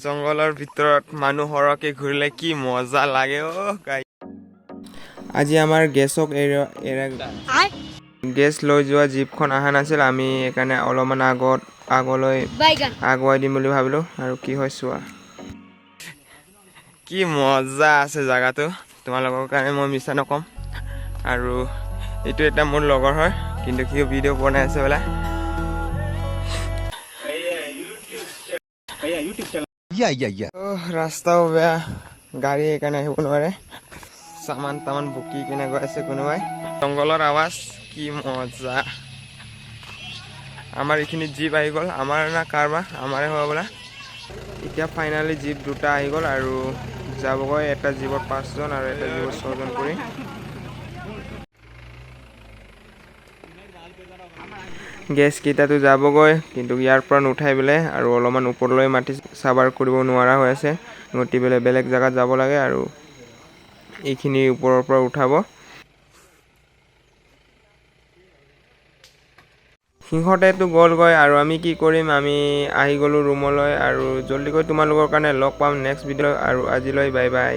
জংগলৰ ভিতৰত মানুহ সৰহকৈ ঘূৰিলে কি মজা লাগে গাই। আজি আমাৰ গেছক গেছ লৈ যোৱা জীপখন অহা নাছিল, আমি সেইকাৰণে অলপমান আগলৈ আগুৱাই দিম বুলি ভাবিলোঁ। আৰু কি হয় চোৱা, কি মজা আছে জেগাটো, তোমালোকৰ কাৰণে মই মিছা নক'ম। আৰু এইটো এটা মোৰ লগৰ হয়, কিন্তু সি ভিডিঅ' বনাই আছে বোলে। ৰাস্তাও বেয়া, গাড়ী সেইকাৰণে আহিব নোৱাৰে। চামান তামান বুকি কিনে গৈ আছে কোনোবাই। জংঘলৰ আৱাজ কি মজা। আমাৰ এইখিনি জীপ আহি গ'ল, আমাৰ না কাৰবাৰ, আমাৰে হ'ব বোলে। এতিয়া ফাইনেলি জীপ দুটা আহি গ'ল আৰু যাবগৈ এটা জীপত 5 জন আৰু এটা জীপত 6 জন কৰি। গেছকেইটাতো যাবগৈ, কিন্তু ইয়াৰ পৰা নুঠাই পেলাই আৰু অলপমান ওপৰলৈ মাটি চাবাৰ কৰিব নোৱাৰা হৈ আছে, গতি পেলাই বেলেগ জেগাত যাব লাগে আৰু এইখিনি ওপৰৰ পৰা উঠাব। সিহঁতেতো গ'লগৈ আৰু আমি কি কৰিম, আমি আহি গ'লোঁ ৰুমলৈ। আৰু জল্দিকৈ তোমালোকৰ কাৰণে লগ পাম নেক্সট ভিডিঅ', আৰু আজিলৈ বাই বাই।